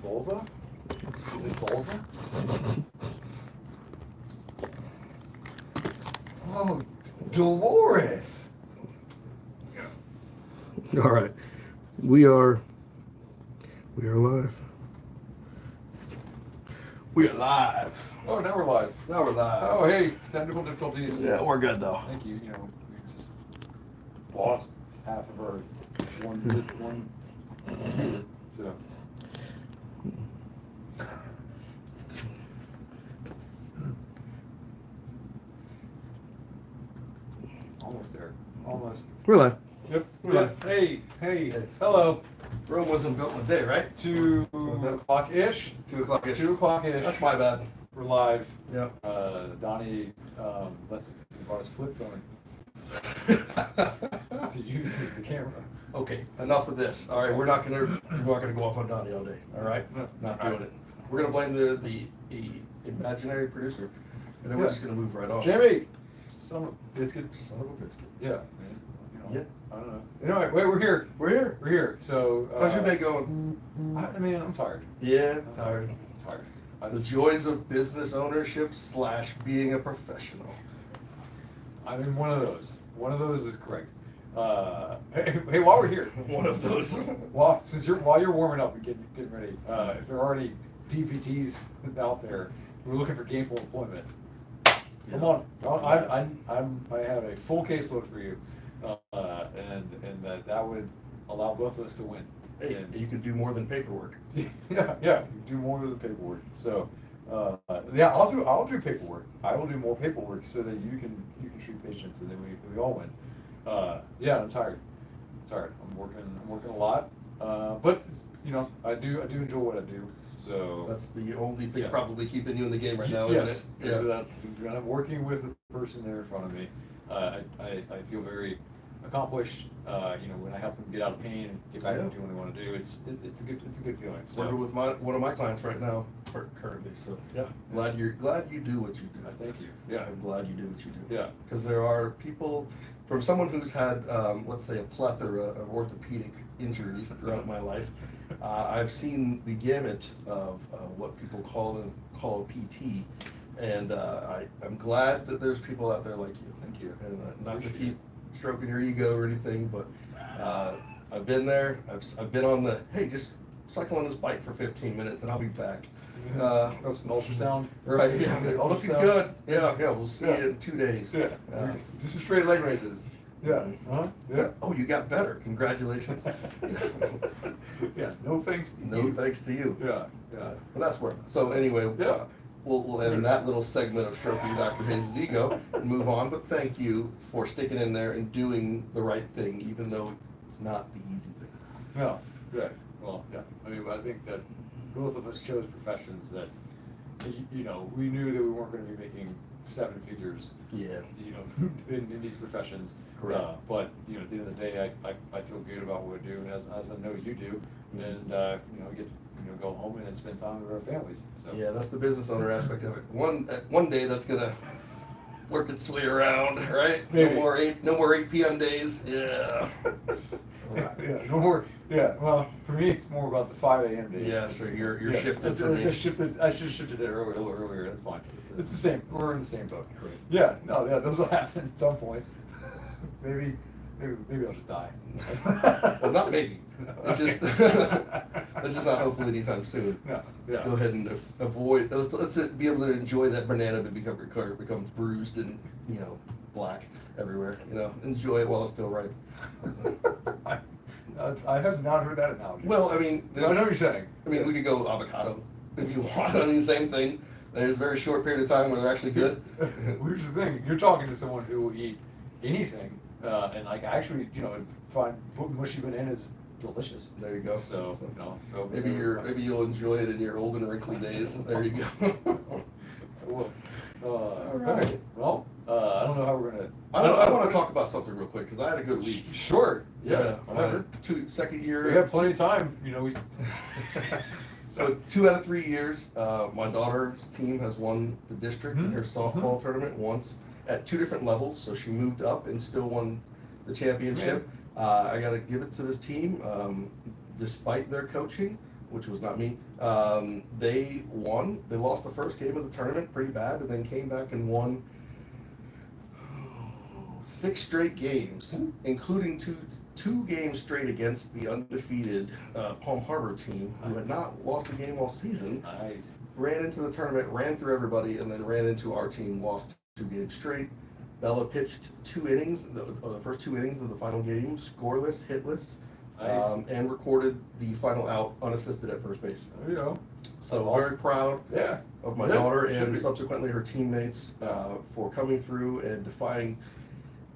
Vulva? Is it vulva? Oh, Dolores. All right, we are live. We are live. Oh, now we're live. Now we're live. Oh, hey, technical difficulties. Yeah, we're good though. Thank you. You know, we just lost half of our one computer, so. Almost there. Almost. We're live. Yep. Yep. Hey, hello. Rome wasn't built in a day, right? 2 o'clock-ish. 2 o'clock-ish. 2 o'clock-ish. That's my bad. We're live. Yep. Donnie brought his flip phone to use as the camera. Okay, enough of this. All right, we're not gonna go off on Donnie all day. All right, No. not doing it. We're gonna blame the imaginary producer, and then we're just gonna move right on. Jimmy, son of a biscuit. Son of a biscuit. Yeah, man. You know, Yeah. I don't know. Anyway, wait, we're here. We're here. We're here. So. How's your day going? I mean, I'm tired. Yeah, tired. I'm tired. The joys of business ownership / being a professional. I'm in one of those. One of those is correct. Hey, while we're here, One of those. while you're warming up and getting ready, if there are any DPTs out there who are looking for gainful employment, come on. I have a full caseload for you, and that would allow both of us to win. Hey, And- you could do more than paperwork. yeah, you do more of the paperwork. So, yeah, I'll do paperwork. I will do more paperwork so that you can treat patients, and then we all win. Yeah, I'm tired. I'm working a lot, but you know, I do enjoy what I do. So That's the only thing Yeah. probably keeping you in the game right now, yes, isn't it? is that when I'm working with the person there in front of me, I feel very accomplished. You know, when I help them get out of pain and get back to Yeah. doing what they want to do, it's a good feeling. So Working with one of my clients right now currently. So yeah, glad you do what you do. thank you. Yeah, I'm glad you do what you do. yeah. Because there are people, from someone who's had, let's say, a plethora of orthopedic injuries throughout my life, I've seen the gamut of what people call PT, and I'm glad that there's people out there like you. Thank you. And not to Appreciate keep stroking your ego or anything, but I've been there. I've been on the, hey, just cycle on this bike for 15 minutes and I'll be back. Oh, some ultrasound. Right, yeah, looking good. Yeah, we'll see Yeah. you in 2 days. Yeah. Do some straight leg raises. Yeah. Uh-huh. Yeah. Oh, you got better. Congratulations. Yeah. No thanks to No you. thanks to you. Yeah. Yeah. Well, that's where. So anyway, Yeah. we'll end that little segment of stroking Dr. Hayes' ego and move on. But thank you for sticking in there and doing the right thing, even though it's not the easy thing. No. Yeah. Well, yeah. I mean, I think that both of us chose professions that, you know, we knew that we weren't going to be making 7 figures. Yeah. You know, in these professions. Correct. But you know, at the end of the day, I feel good about what I do, and as I know you do, and you know, get to go home and spend time with our families. So Yeah, that's the business owner aspect of it. One day that's gonna work its way around, right? Maybe. No more 8 p.m. days. Yeah. Yeah, no more. Yeah, well, for me, it's more about the 5 a.m. days. Yeah, sure. You're Yes, shifted it's- for it's me. just shifted. I should have shifted it a little earlier. That's fine. It's the same. We're in the same boat. Correct. Yeah. No. Yeah. Those will happen at some point. Maybe I'll just die. Well, not maybe. It's just that's just not hopefully anytime soon. No. Just Yeah. go ahead and avoid. Let's be able to enjoy that banana before it becomes bruised and black everywhere. Enjoy it while it's still ripe. I have not heard that analogy. Well, I mean, I know what you're saying. we could go avocado if you want. I mean, same thing. There's a very short period of time where they're actually good. Here's the thing: you're talking to someone who will eat anything, and like actually, find mushy bananas delicious. There you go. So so Maybe you'll enjoy it in your old and wrinkly days. There you go. Well, All right. Well, I don't know how we're gonna. I want to talk about something real quick because I had a good week. Sure. Yeah. Yeah. Second year. We have plenty of time. We. So 2 out of 3 years, my daughter's team has won the district in her softball tournament once at 2 different levels. So she moved up and still won the championship. I got to give it to this team, despite their coaching. which was not me. They won. They lost the first game of the tournament pretty bad, and then came back and won 6 straight games, including two games straight against the undefeated Palm Harbor team, who had not lost a game all season. Nice. Ran into the tournament, ran through everybody, and then ran into our team, lost 2 games straight. Bella pitched 2 innings, the first 2 innings of the final game, scoreless, hitless, Nice. and recorded the final out unassisted at first base. There you go. So That's awesome. very proud Yeah. of my Yeah, daughter should and be. subsequently her teammates for coming through and defying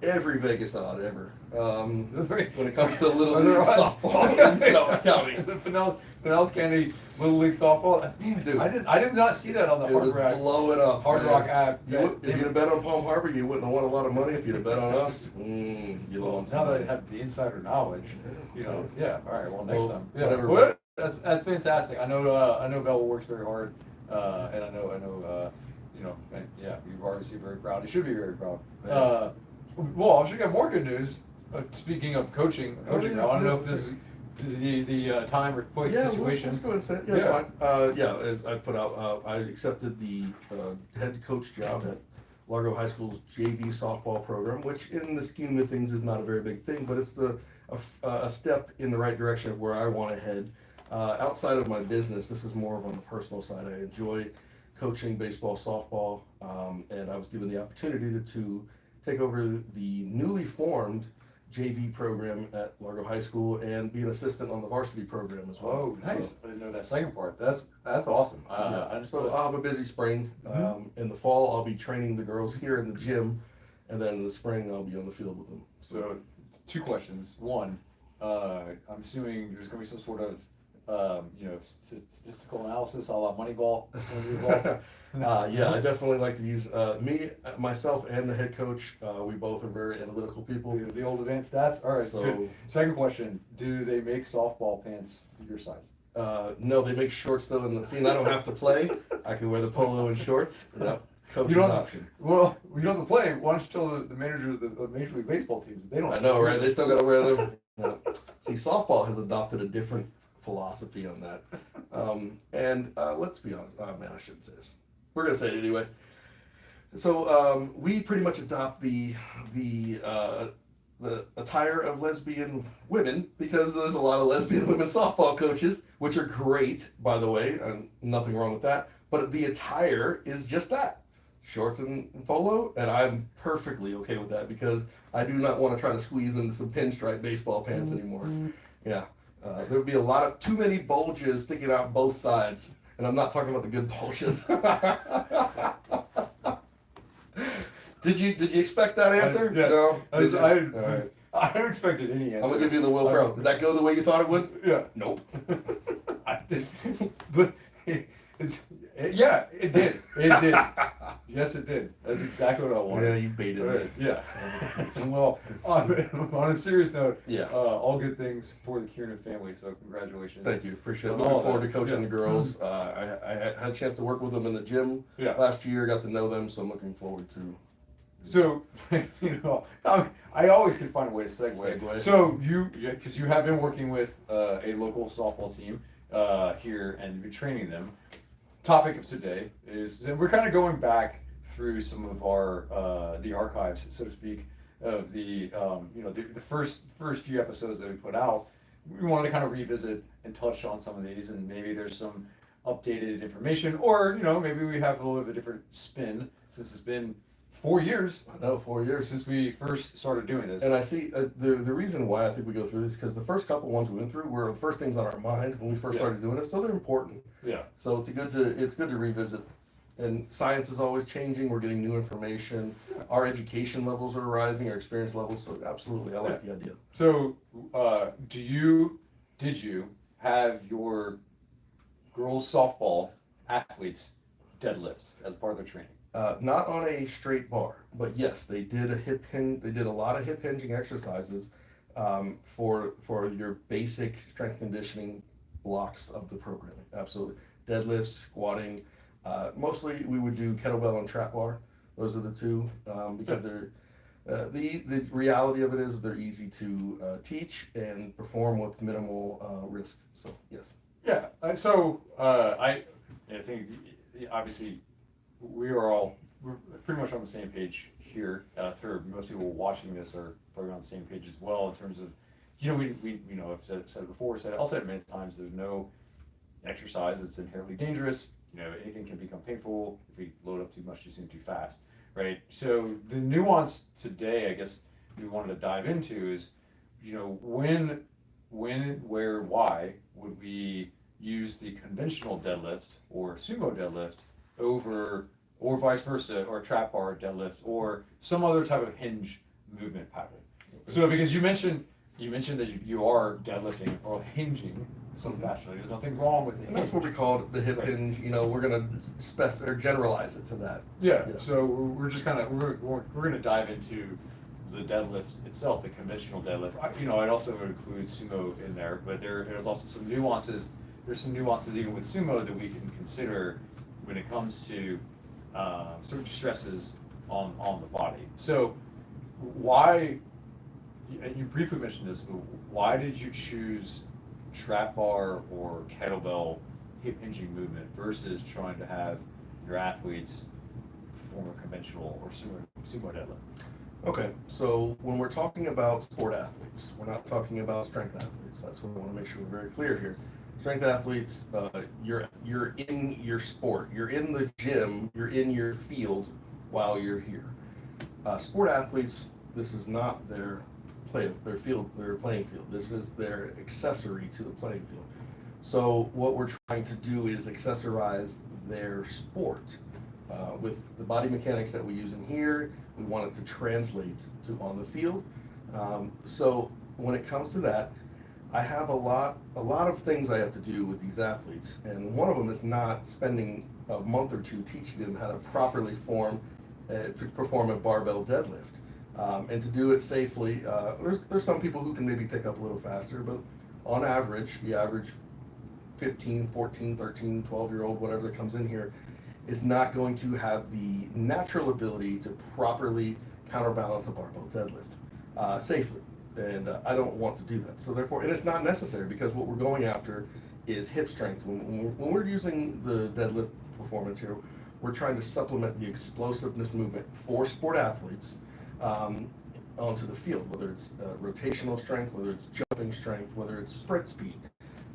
every Vegas odd ever. When it comes to Little League softball in Pinellas County. The Pinellas County Little League softball. Damn it, Dude. I did not see that on the It was Hard Rock. blowing up. Hard man. Rock app. If you'd have bet on Palm Harbor, you wouldn't have won a lot of money. If you'd have bet on us, you Well, lost. now that I have the insider knowledge, yeah. All right. Well, next Well, time. Yeah. whatever. Well, that's fantastic. I know Bella works very hard, and I know and yeah, you're obviously very proud. You should be very proud. Well, I should get more good news. Speaking of coaching, I don't know if this is the time or place situation. Let's go ahead and say it. Yeah, it's fine. I put out. I accepted the head coach job at Largo High School's JV softball program, which, in the scheme of things, is not a very big thing, but it's a step in the right direction of where I want to head. Outside of my business, this is more of on the personal side. I enjoy coaching baseball, softball, and I was given the opportunity to take over the newly formed JV program at Largo High School and be an assistant on the varsity program as well. Oh, nice! So, I didn't know that second part. That's awesome. so I'll have a busy spring. In the fall, I'll be training the girls here in the gym, and then in the spring, I'll be on the field with them. So, 2 questions. One, I'm assuming there's going to be some sort of statistical analysis, a la Moneyball. That's going to be involved. Yeah, I definitely like to use myself, and the head coach. We both are very analytical people. The old advanced stats. All right. So- Good. Second question: do they make softball pants your size? No, they make shorts though, and I don't have to play. I can wear the polo and shorts. Yep, coach's You don't have option. Well, you don't have to play. Why don't you tell the managers of the Major League Baseball teams they don't? I know, right? They still got to wear them. No. See, softball has adopted a different philosophy on that. Let's be honest. Oh, man, I shouldn't say this. We're gonna say it anyway. So we pretty much adopt the attire of lesbian women because there's a lot of lesbian women softball coaches, which are great, by the way, and nothing wrong with that. But the attire is just that. Shorts and polo, and I'm perfectly okay with that because I do not want to try to squeeze into some pinstripe baseball pants anymore. Yeah, there would be too many bulges sticking out both sides, and I'm not talking about the good bulges. Did you expect that answer? Yeah. No. I Alright. haven't expected any answer. I'm gonna give you the Will Ferrell. Did that go the way you thought it would? Yeah. Nope. I did. But it did. It did. Yes, it did. That's exactly what I wanted. Yeah, you baited me. Right, yeah. Well, on a serious note, Yeah. all good things for the Kiernan family. So congratulations. Thank you. Appreciate it. On Looking all forward that. to coaching Yeah. the girls. I had a chance to work with them in the gym Yeah. last year. Got to know them, so I'm looking forward to. So, I always can find a way to segue. Segue. So because you have been working with a local softball team here and you've been training them. Topic of today is that we're kind of going back through some of our the archives, so to speak, of the first few episodes that we put out. We wanted to kind of revisit and touch on some of these, and maybe there's some updated information, or maybe we have a little bit of a different spin since it's been 4 years. I know, 4 years. Since we first started doing this. And I see the reason why I think we go through this because the first couple ones we went through were the first things on our mind when we first started doing it, so they're important. Yeah. So it's good to revisit. And science is always changing. We're getting new information. Our education levels are rising. Our experience levels. So absolutely, I like the idea. So, did you have your girls softball athletes deadlift as part of their training? Not on a straight bar, but yes, they did They did a lot of hip hinging exercises for your basic strength conditioning blocks of the programming. Absolutely, deadlifts, squatting. Mostly, we would do kettlebell and trap bar. Those are the two because they're the reality of it is they're easy to teach and perform with minimal risk. So yes. Yeah, I think obviously we're pretty much on the same page here. For most people watching this are probably on the same page as well in terms of, we I've said it before, I'll say it many times. There's no exercise that's inherently dangerous. Anything can become painful if we load up too much too soon, too fast, right? So the nuance today, I guess, we wanted to dive into is, when, where, why would we use the conventional deadlift or sumo deadlift over, or vice versa, or trap bar deadlift, or some other type of hinge movement pattern? So because you mentioned that you are deadlifting or hinging in some fashion. There's nothing wrong with it. And that's what we call it, the hip Right. hinge. We're gonna or generalize it to that. Yeah, Yeah. so we're just kind of, we're going to dive into the deadlift itself, the conventional deadlift. I'd also include sumo in there, but there's also some nuances. There's some nuances even with sumo that we can consider when it comes to certain stresses on the body. So why, and you briefly mentioned this, but why did you choose trap bar or kettlebell hip hinging movement versus trying to have your athletes perform a conventional or sumo deadlift? Okay, so when we're talking about sport athletes, we're not talking about strength athletes. That's what I want to make sure we're very clear here. Strength athletes, you're in your sport, you're in the gym, you're in your field while you're here. Sport athletes, this is not their playing field. This is their accessory to the playing field. So what we're trying to do is accessorize their sport. With the body mechanics that we use in here, we want it to translate to on the field. So when it comes to that, I have a lot of things I have to do with these athletes, and one of them is not spending a month or two teaching them how to properly perform a barbell deadlift. And to do it safely, there's some people who can maybe pick up a little faster, but on average, the average 15, 14, 13, 12-year-old, whatever that comes in here, is not going to have the natural ability to properly counterbalance a barbell deadlift safely. And I don't want to do that. So therefore, and it's not necessary because what we're going after is hip strength. When we're using the deadlift performance here, we're trying to supplement the explosiveness movement for sport athletes onto the field, whether it's rotational strength, whether it's jumping strength, whether it's sprint speed,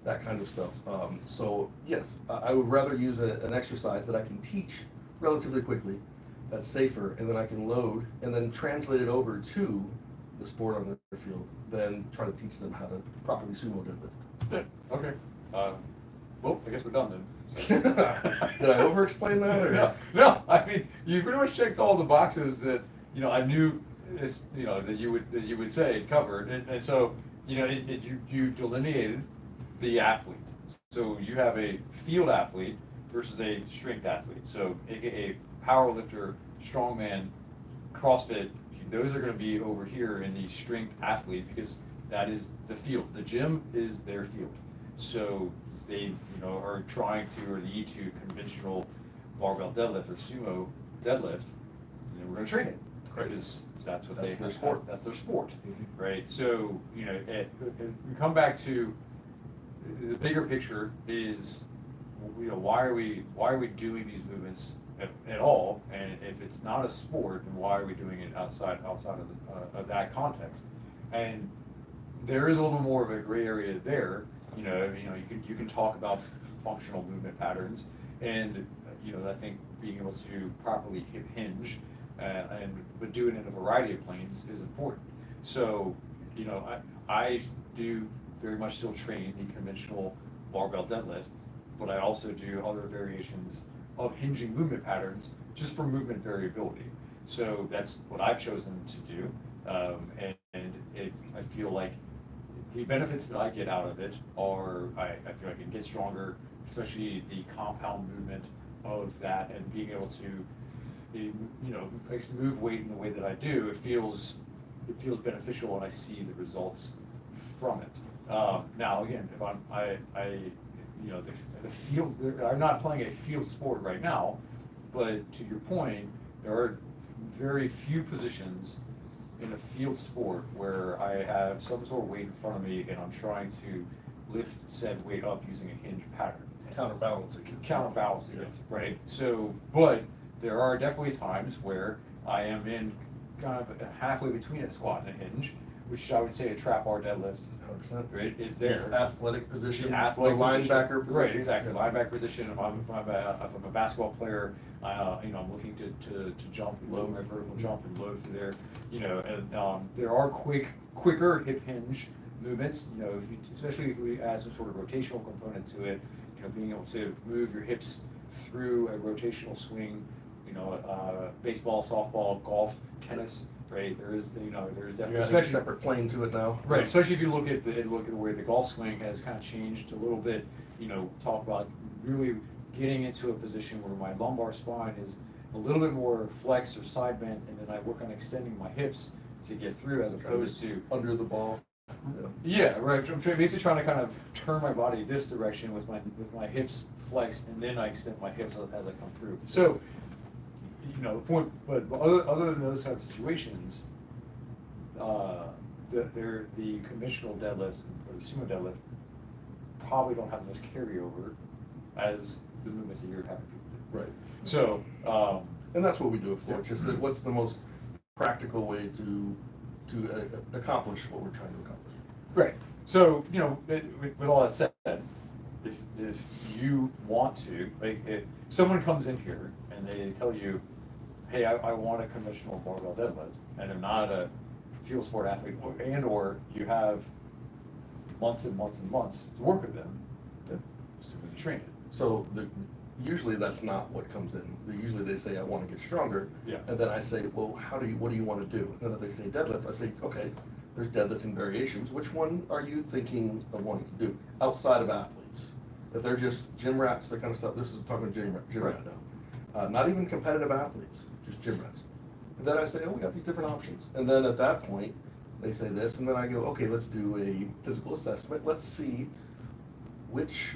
that kind of stuff. So yes, I would rather use an exercise that I can teach relatively quickly, that's safer, and then I can load and then translate it over to the sport on their field, than try to teach them how to properly sumo deadlift. Yeah. Okay. Well, I guess we're done then. Did I over-explain that? Or? No. I mean, you pretty much checked all the boxes that I knew that you would say covered, and so you delineated the athlete. So you have a field athlete versus a strength athlete. So AKA power lifter, strongman, CrossFit. Those are going to be over here in the strength athlete because that is the field. The gym is their field. So they are trying to or need to conventional barbell deadlift or sumo deadlift. We're going to train it because that's their sport. That's their sport, Mm-hmm. right? So if we come back to the bigger picture is, why are we doing these movements at all? And if it's not a sport, then why are we doing it outside of that context? And there is a little more of a gray area there. You can talk about functional movement patterns, and I think being able to properly hip hinge but do it in a variety of planes is important. So I do very much still train the conventional barbell deadlift, but I also do other variations of hinging movement patterns just for movement variability. So that's what I've chosen to do, and I feel like the benefits that I get out of it are I feel like I can get stronger, especially the compound movement of that, and being able to move weight in the way that I do. It feels beneficial, and I see the results from it. Now again, if the field, I'm not playing a field sport right now, but to your point, there are very few positions in a field sport where I have some sort of weight in front of me and I'm trying to lift said weight up using a hinge pattern. Counterbalancing. Counterbalancing Yeah. it, right? So, but there are definitely times where I am in kind of halfway between a squat and a hinge, which I would say a trap bar deadlift, 100%. right, is there. Athletic position. The athletic the position. linebacker position. Right, exactly. Linebacker position. If I'm a basketball player, you know, I'm looking to jump and load my vertical jump and load through there. You know, and there are quicker hip hinge movements. You know, if you, especially if we add some sort of rotational component to it. You know, being able to move your hips through a rotational swing. You know, baseball, softball, golf, tennis. Right, there's definitely Especially a separate plane to it now. Right, especially if you look at the way the golf swing has kind of changed a little bit. You know, talk about really getting into a position where my lumbar spine is a little bit more flexed or side bent, and then I work on extending my hips to get through, as opposed to under the ball. Yeah, right. I'm basically trying to kind of turn my body this direction with my hips flexed, and then I extend my hips as I come through. So, you know, the point. But other than those type of situations, the conventional deadlifts or the sumo deadlift probably don't have as much carryover as the movements that you're having people do. Right. So, and that's what we do it for. Yeah. Just that what's the most practical way to accomplish what we're trying to accomplish. right. So, you know, with all that said, if you want to, like, if someone comes in here and they tell you, hey, I want a conventional barbell deadlift, and they're not a field sport athlete, or you have months and months and months to work with them, so we train it. So usually that's not what comes in. Usually they say, I want to get stronger. Yeah. And then I say, well, what do you want to do? And then if they say deadlift, I say, okay, there's deadlifting variations. Which one are you thinking of wanting to do outside of athletes? If they're just gym rats, that kind of stuff, this is talking gym Right. rat now. Not even competitive athletes, just gym rats. And then I say, oh, we got these different options. And then at that point, they say this, and then I go, okay, let's do a physical assessment. Let's see which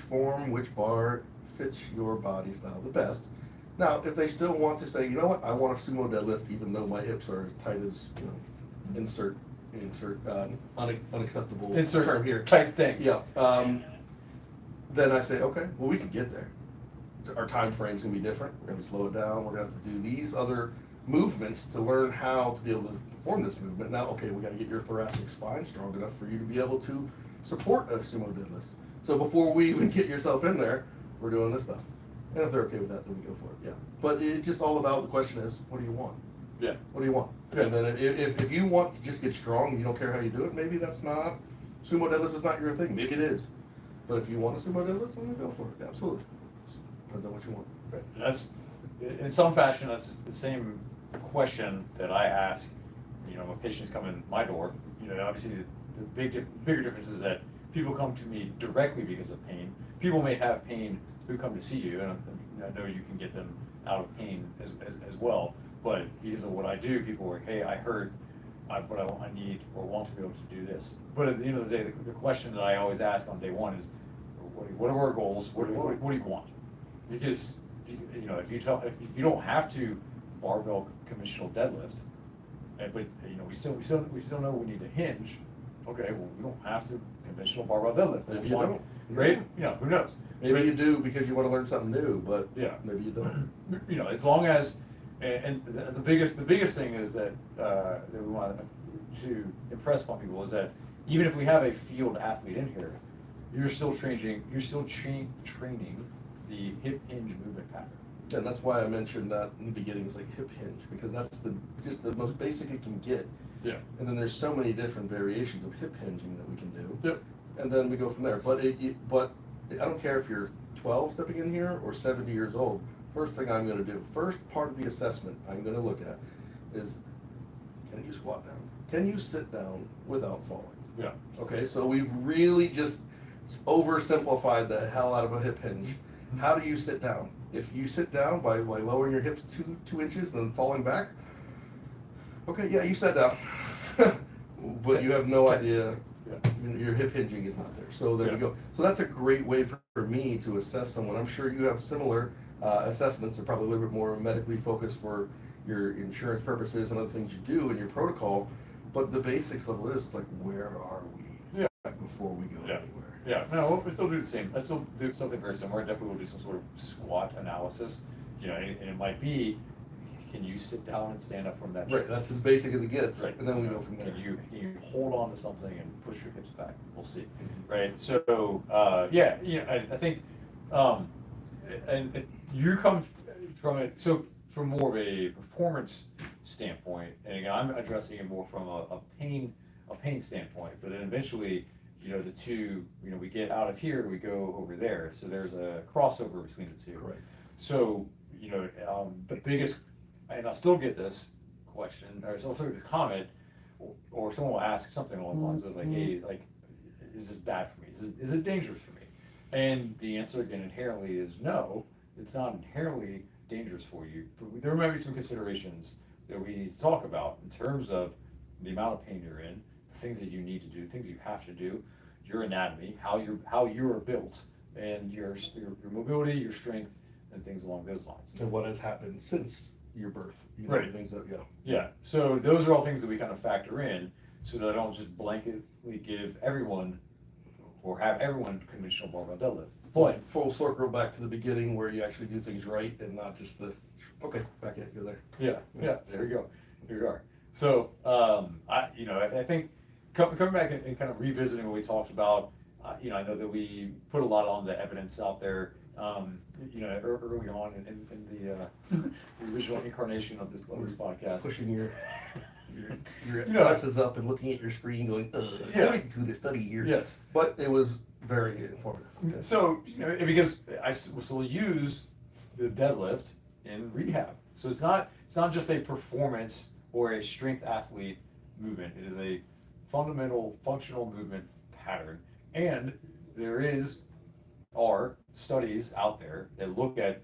form, which bar fits your body style the best. Now, if they still want to say, you know what, I want a sumo deadlift, even though my hips are as tight as, you know, insert unacceptable term here. Type things. Yeah. Then I say, okay, well, we can get there. Our time frame's gonna be different. We're gonna slow it down. We're gonna have to do these other movements to learn how to be able to perform this movement. Now, okay, we gotta get your thoracic spine strong enough for you to be able to support a sumo deadlift. So before we even get yourself in there, we're doing this stuff. And if they're okay with that, then we go for it, yeah. But it's just all about, the question is, what do you want? Yeah. What do you want? Yeah. And then if you want to just get strong, you don't care how you do it, maybe that's not, sumo deadlift is not your thing, maybe it is. But if you want a sumo deadlift, then go for it, absolutely. Depends on what you want. Right. That's, in some fashion, that's the same question that I ask, you know, when patients come in my door. You know, obviously the bigger difference is that people come to me directly because of pain. People may have pain who come to see you, and I know you can get them out of pain as well. But because of what I do, people are like, hey, I heard, but I need or want to be able to do this. But at the end of the day, the question that I always ask on day one is, what are our goals? What do you want? Because, you know, if you don't have to barbell conventional deadlift, but you know we still know we need to hinge. Okay, well, we don't have to conventional barbell deadlift. Maybe you don't. Right? You know, who knows? Maybe you do because you want to learn something new, but Yeah. maybe you don't. You know, as long as, and the biggest thing is that we want to impress upon people is that even if we have a field athlete in here, you're still training the hip hinge movement pattern. And that's why I mentioned that in the beginning, it's like hip hinge, because that's just the most basic it can get. Yeah. And then there's so many different variations of hip hinging that we can do. Yep. And then we go from there. But but I don't care if you're 12 stepping in here or 70 years old. First thing I'm going to do, first part of the assessment I'm going to look at is, can you squat down? Can you sit down without falling? Yeah. Okay, so we've really just oversimplified the hell out of a hip hinge. How do you sit down? If you sit down by lowering your hips two inches and then falling back, okay, yeah, you sat down. But you have no idea, your hip hinging is not there. So there you go. So that's a great way for me to assess someone. I'm sure you have similar assessments. They're probably a little bit more medically focused for your insurance purposes and other things you do in your protocol. But the basics level is, it's like, where are we? Yeah. before we go Yeah. anywhere. Yeah, no, we'll still do the same. I still do something very similar. Definitely will do some sort of squat analysis. And it might be, can you sit down and stand up from that chair? Right, that's as basic as it gets, Right. and then we go from there. Can you hold on to something and push your hips back? We'll see. Mhm. Right. So I think, and you come from it. So from more of a performance standpoint, and again, I'm addressing it more from a pain standpoint. But then eventually, the two, we get out of here, we go over there. So there's a crossover between the two. Correct. So the biggest, and I'll still get this question, or I'll still get this comment, or someone will ask something along the lines of like, hey, like, is this bad for me? Is it dangerous for me? And the answer again inherently is no, it's not inherently dangerous for you. But there might be some considerations that we need to talk about in terms of the amount of pain you're in, the things that you need to do, the things you have to do, your anatomy, how you're built, and your mobility, your strength, and things along those lines. And what has happened since your birth, Right. Things that, Yeah, so those are all things that we kind of factor in, so that I don't just blanketly give everyone, or have everyone conventional barbell deadlift. But full circle back to the beginning where you actually do things right and not just okay, back in, go there. yeah, there we go, here we are. So, I think coming back and kind of revisiting what we talked about, I know that we put a lot on the evidence out there, early on in the original incarnation of this podcast. Pushing your You know, glasses up and looking at your screen going, Yeah. going through the study here. Yes. But it was very informative. So, because I will still use the deadlift in rehab. So it's not just a performance or a strength athlete movement. It is a fundamental functional movement pattern. And there are studies out there that look at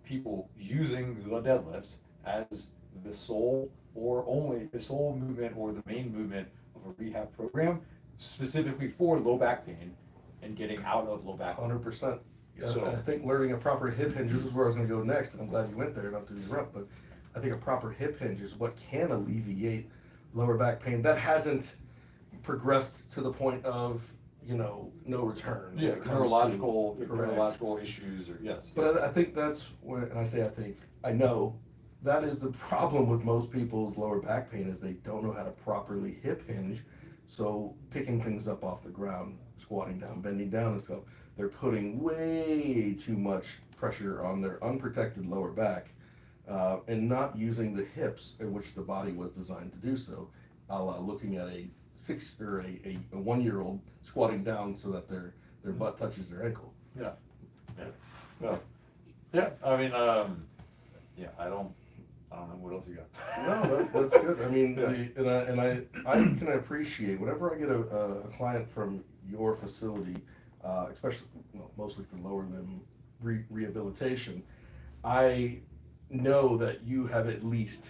people using the deadlift as the sole or only the sole movement or the main movement of a rehab program, specifically for low back pain and getting out of low back pain. 100%. Yeah, So- I think learning a proper hip hinge, this is where I was going to go next, and I'm glad you went there, not to interrupt, but I think a proper hip hinge is what can alleviate lower back pain that hasn't progressed to the point of, no return. when Yeah, it comes to- neurological Correct. issues, or yes. But I think that's where, and I say I think, I know, that is the problem with most people's lower back pain is they don't know how to properly hip hinge. So picking things up off the ground, squatting down, bending down and stuff, they're putting way too much pressure on their unprotected lower back and not using the hips in which the body was designed to do so. A la looking at a 1-year-old squatting down so that their butt touches their ankle. Yeah. No. Yeah, I mean, I don't know what else you got. No, that's good. I mean, Yeah. I can appreciate whenever I get a client from your facility, especially mostly for lower limb rehabilitation. I know that you have at least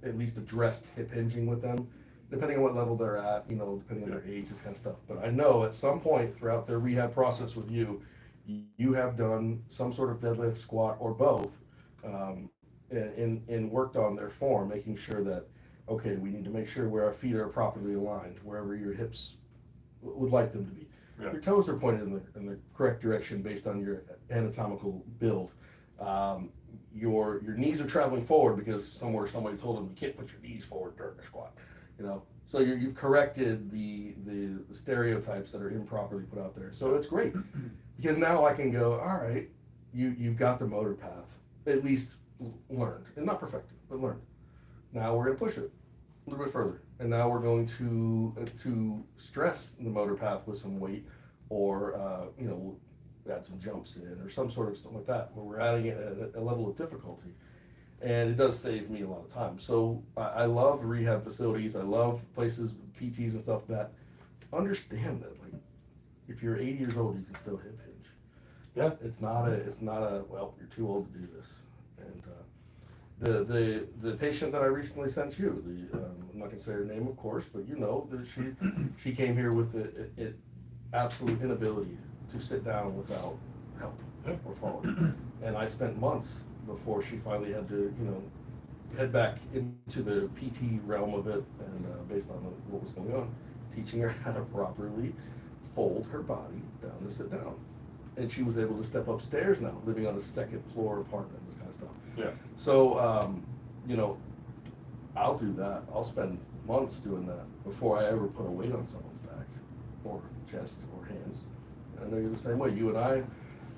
addressed hip hinging with them, depending on what level they're at, depending on their age, this kind of stuff. But I know at some point throughout their rehab process with you, you have done some sort of deadlift, squat, or both. And worked on their form, making sure that, okay, we need to make sure where our feet are properly aligned, wherever your hips would like them to be. Yeah. Your toes are pointed in the correct direction based on your anatomical build. Your knees are traveling forward because somewhere somebody told them you can't put your knees forward during a squat. So you've corrected the stereotypes that are improperly put out there. So it's great because now I can go, all right, you've got the motor path at least learned, and not perfected, but learned. Now we're going to push it a little bit further, and now we're going to stress the motor path with some weight, or we'll add some jumps in, or some sort of something like that, where we're adding a level of difficulty, and it does save me a lot of time. So I love rehab facilities. I love places, PTs and stuff that understand that, like, if you're 80 years old, you can still hip hinge. Yeah. It's not a well, you're too old to do this. And the patient that I recently sent you, I'm not gonna say her name, of course, but that she came here with the absolute inability to sit down without help or falling. And I spent months before she finally had to, head back into the PT realm of it, and based on what was going on, teaching her how to properly fold her body down to sit down. And she was able to step upstairs now, living on a second floor apartment, this kind of stuff. Yeah. So, you know, I'll do that. I'll spend months doing that before I ever put a weight on someone's back or chest or hands. And I know you're the same way. You and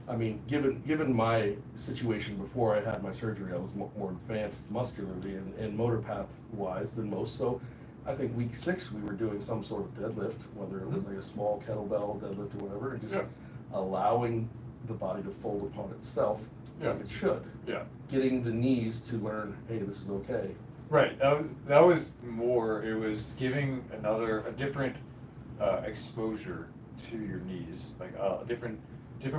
I mean, given my situation before I had my surgery, I was more advanced muscularly and motor path wise than most. So I think week 6 we were doing some sort of deadlift, whether it was like a small kettlebell deadlift or whatever, and just allowing the body to fold upon itself like it should. Yeah. Getting the knees to learn, hey, this is okay. Right. That was more. It was giving a different exposure to your knees, like a different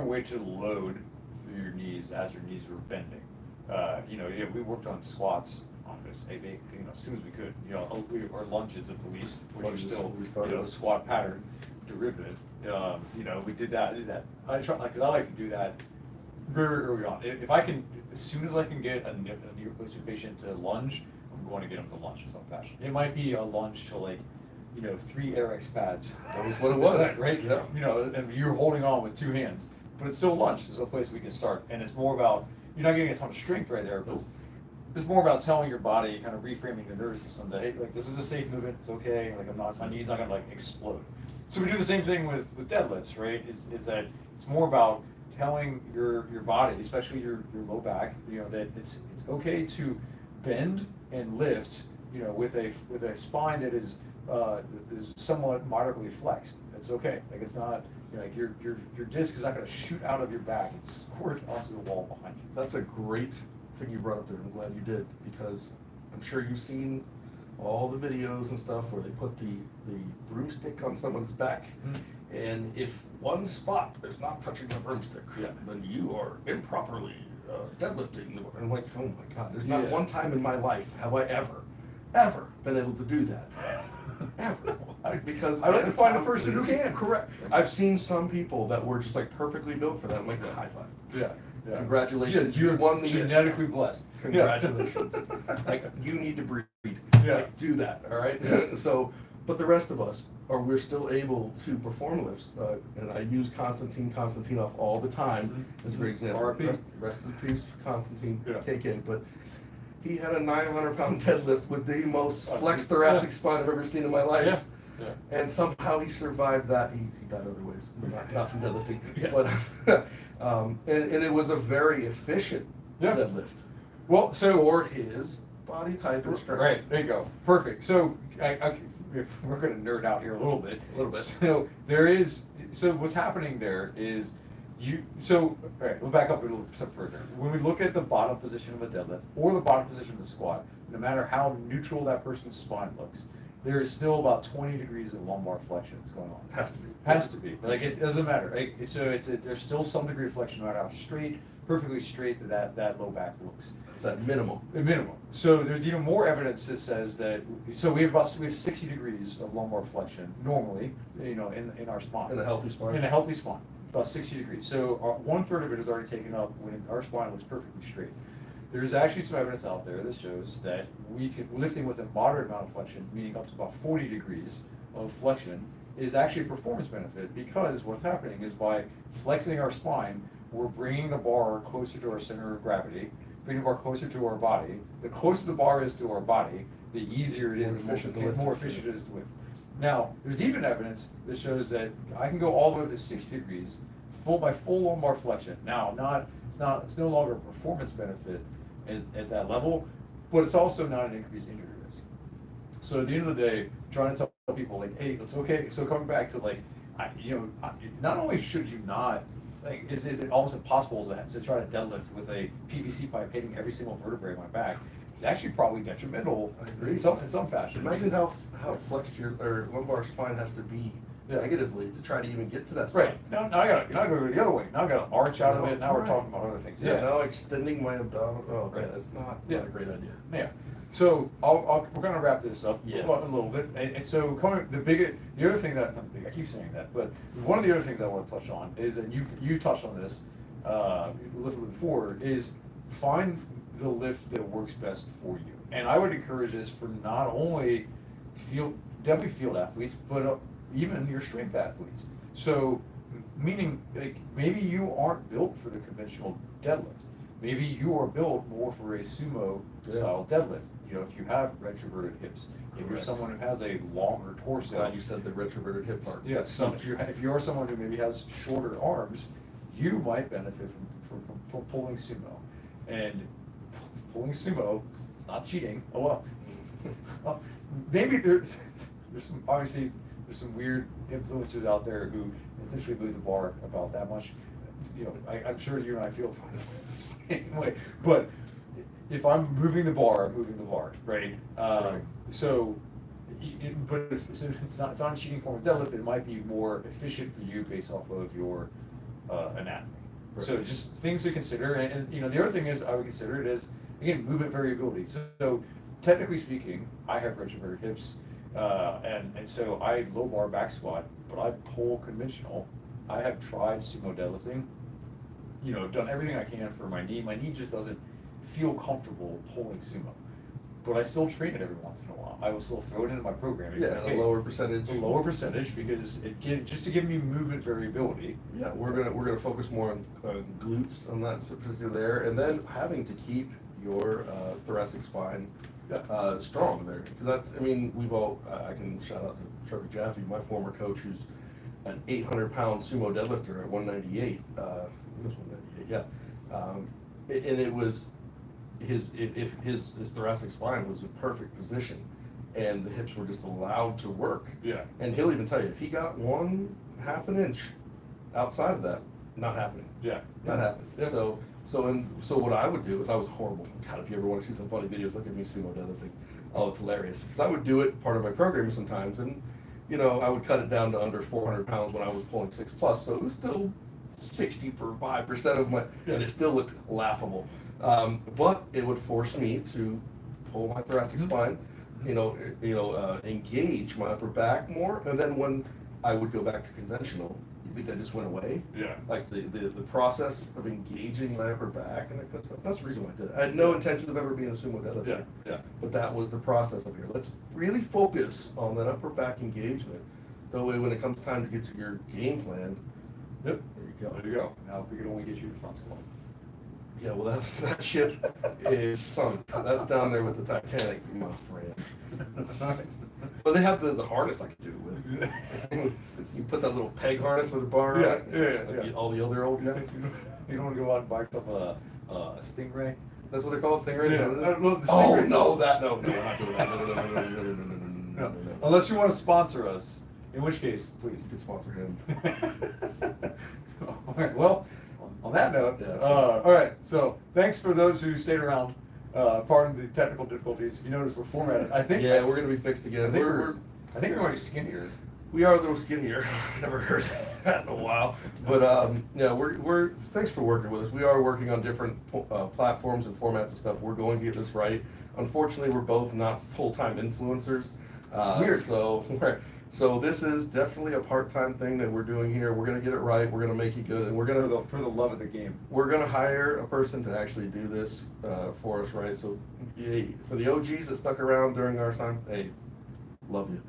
way to load through your knees as your knees were bending. We worked on squats on this, as soon as we could, or lunges at the least, which are still, squat pattern derivative. We did that. I try, because I like to do that very early on. If I can, as soon as I can get a knee replacement patient to lunge, I'm going to get them to lunge in some fashion. It might be a lunge to 3 RX pads. That was what it was. Right? Yeah. And you're holding on with 2 hands. But it's still lunge. There's a place we can start. And it's more about, you're not getting a ton of strength right there, but it's more about telling your body, kind of reframing the nervous system that, hey, this is a safe movement, it's okay, my knee's not gonna explode. So we do the same thing with deadlifts, right? Is that it's more about telling your body, especially your low back, that it's okay to bend and lift, with a spine that is somewhat moderately flexed. It's okay. It's not your disc is not going to shoot out of your back and squirt onto the wall behind you. That's a great thing you brought up there. I'm glad you did, because I'm sure you've seen all the videos and stuff where they put the broomstick on someone's back. Mm-hmm. And if one spot is not touching the broomstick, then you are improperly deadlifting. And I'm like, oh my God, there's not one time in my life have I ever been able to do that. Ever. Because I like to find a person who can. Correct. I've seen some people that were just perfectly built for that. I'm like, high five. Yeah. Congratulations. You're won the genetically blessed. Congratulations. You need to breed. Yeah. Do that. All right. So, but the rest of us we're still able to perform lifts, and I use Konstantinov all the time as a great example. RIP. Rest in peace, Konstantin Yeah. KK. But he had a 900-pound deadlift with the most flexed thoracic spine I've ever seen in my life. Yeah. Yeah. And somehow he survived that. He died other ways, not from deadlifting. Yes. But and it was a very efficient deadlift. Well, so for his body type and strength. Right, there you go. Perfect. So we're going to nerd out here a little bit. So what's happening there is all right, we'll back up a little step further. When we look at the bottom position of a deadlift or the bottom position of the squat, no matter how neutral that person's spine looks, there is still about 20 degrees of lumbar flexion that's going on. Has to be. It doesn't matter. Right? So there's still some degree of flexion, no matter how perfectly straight that low back looks. It's at minimum. Minimum. So there's even more evidence that says that. So we have 60 degrees of lumbar flexion normally, in our spine. In a healthy spine. In a healthy spine, about 60 degrees. So 1/3 of it is already taken up when our spine looks perfectly straight. There's actually some evidence out there that shows that lifting with a moderate amount of flexion, meaning up to about 40 degrees of flexion, is actually a performance benefit, because what's happening is by flexing our spine, we're bringing the bar closer to our center of gravity, bringing the bar closer to our body. The closer the bar is to our body, the easier it is and more efficient it is to lift. Now, there's even evidence that shows that I can go all the way to 60 degrees, full lumbar flexion. Now, it's no longer a performance benefit at that level, but it's also not an increased injury risk. So at the end of the day, trying to tell people hey, it's okay. So coming back to not only should you not, is it almost impossible to try to deadlift with a PVC pipe hitting every single vertebrae in my back? It's actually probably detrimental in some fashion. Imagine how flexed your lumbar spine has to be negatively to try to even get to that spine. Right. Now I got to go the other way. Now I got to arch out of it. Now we're talking about other things. Now extending my abdominal. Oh, right. That's not a great idea. Yeah. So we're going to wrap this up a little bit. And so the other thing that I keep saying that, but one of the other things I want to touch on is, and you touched on this a little bit before, is find the lift that works best for you. And I would encourage this for not only field athletes, but even your strength athletes. So, meaning, like, maybe you aren't built for the conventional deadlift. Maybe you are built more for a sumo style deadlift. You know, if you have retroverted hips, if you're Correct. someone who has a longer torso. Glad you said the retroverted hip part. Yeah, if you're someone who maybe has shorter arms, you might benefit from pulling sumo. And pulling sumo, it's not cheating. Oh well, maybe there's some, obviously there's some weird influencers out there who essentially move the bar about that much. You know, I'm sure you and I feel the same way. But if I'm moving the bar, I'm moving the bar, right? Right. So, but it's not a cheating form of deadlift. It might be more efficient for you based off of your anatomy. Right. So just things to consider, and you know the other thing is I would consider it as, again, movement variability. So technically speaking, I have retroverted hips, and so I low bar back squat, but I pull conventional. I have tried sumo deadlifting. You know, done everything I can for my knee. My knee just doesn't feel comfortable pulling sumo, but I still train it every once in a while. I will still throw it into my programming. Yeah, and a lower percentage. A lower percentage because just to give me movement variability. Yeah, we're gonna focus more on glutes on that particular there, and then having to keep your thoracic spine strong there, because that's, I mean, I can shout out to Trevor Jaffe, my former coach, who's an 800-pound sumo deadlifter at 198. He was 198, yeah. And it was his thoracic spine was in perfect position, and the hips were just allowed to work. Yeah. And he'll even tell you, if he got 1/2 an inch outside of that, not happening. Yeah. Not happening. Yeah. So what I would do is, I was horrible. God, if you ever want to see some funny videos, look at me sumo deadlifting. Oh, it's hilarious. Because I would do it part of my programming sometimes, and you know, I would cut it down to under 400 pounds when I was pulling 6+, so it was still 65% of my, and it still looked laughable. But it would force me to pull my thoracic spine, engage my upper back more, and then when I would go back to conventional, you think that just went away? Yeah. Like the process of engaging my upper back and that kind of stuff. That's the reason why I did it. I had no intention of ever being a sumo deadlifter. Yeah. Yeah. But that was the process of here. Let's really focus on that upper back engagement. That way, when it comes time to get to your game plan, Yep. there you go. There you go. Now if we could only get you to front squat. Yeah, well, that ship is sunk. That's down there with the Titanic, my friend. But they have the harness I could do it with. You put that little peg harness with a bar on it. Yeah. All the other old guys. You don't want to go out and buy yourself a Stingray? That's what they're called, Stingray? Yeah. No, The oh, Stingray. no, we're not doing that. No. Unless you want to sponsor us, in which case, please. You could sponsor him. All right, well, on that note, Yeah, that's all right, so thanks for those who stayed around. Pardon the technical difficulties. If you notice, we're formatted. I think. Yeah, we're gonna be fixed again. I think we're already skinnier. We are a little skinnier. Never heard that in a while. But yeah, we're thanks for working with us. We are working on different platforms and formats and stuff. We're going to get this right. Unfortunately, we're both not full-time influencers. Weird. So this is definitely a part-time thing that we're doing here. We're gonna get it right. We're gonna make it good, and we're gonna For the love of the game. we're gonna hire a person to actually do this for us, right? So, hey, for the OGs that stuck around during our time, hey, love you,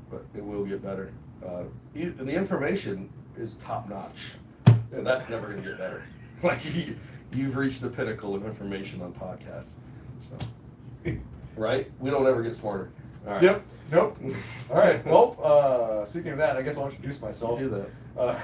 but it will get better. And the information is top notch, so that's never gonna get better. Like you've reached the pinnacle of information on podcasts, so right? We don't ever get smarter. All right. Yep. Nope. All right. Well, speaking of that, I guess I'll introduce myself. Do that.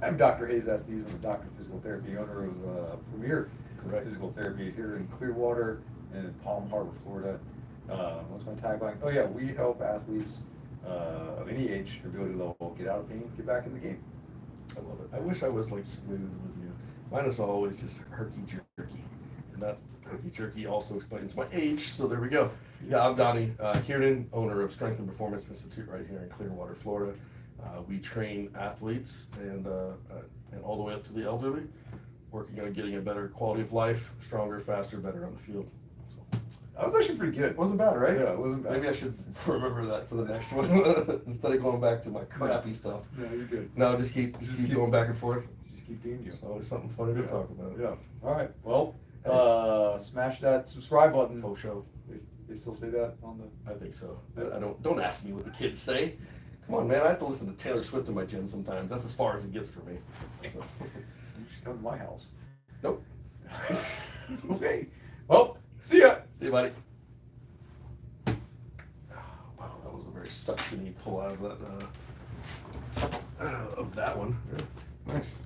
I'm Dr. Hayes Estes. I'm a doctor of physical therapy, owner of Premier Correct. Physical Therapy here in Clearwater and Palm Harbor, Florida. What's my tagline? Oh yeah, we help athletes of any age or ability level get out of pain, get back in the game. I love it. I wish I was like smooth with you. Mine is always just herky jerky, and that herky jerky also explains my age. So there we go. Yeah, I'm Donnie Kiernan, owner of Strength and Performance Institute right here in Clearwater, Florida. We train athletes and all the way up to the elderly, working on getting a better quality of life, stronger, faster, better on the field. So, That was actually pretty good. wasn't bad, right? Yeah, it wasn't bad. Maybe I should remember that for the next one instead of going back to my crappy stuff. No, you're good. No, just keep going back and forth. Just keep being you. It's always something funny to talk about. Yeah. All right. Well, smash that subscribe button. Faux show. They still say that on the. I think so. I don't ask me what the kids say. Come on, man, I have to listen to Taylor Swift in my gym sometimes. That's as far as it gets for me. So. You should come to my house. Nope. Okay. Well, see ya. See you, buddy. Oh, wow, that was a very suctiony pull out of that one. Yeah, nice.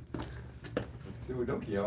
See what Donkey,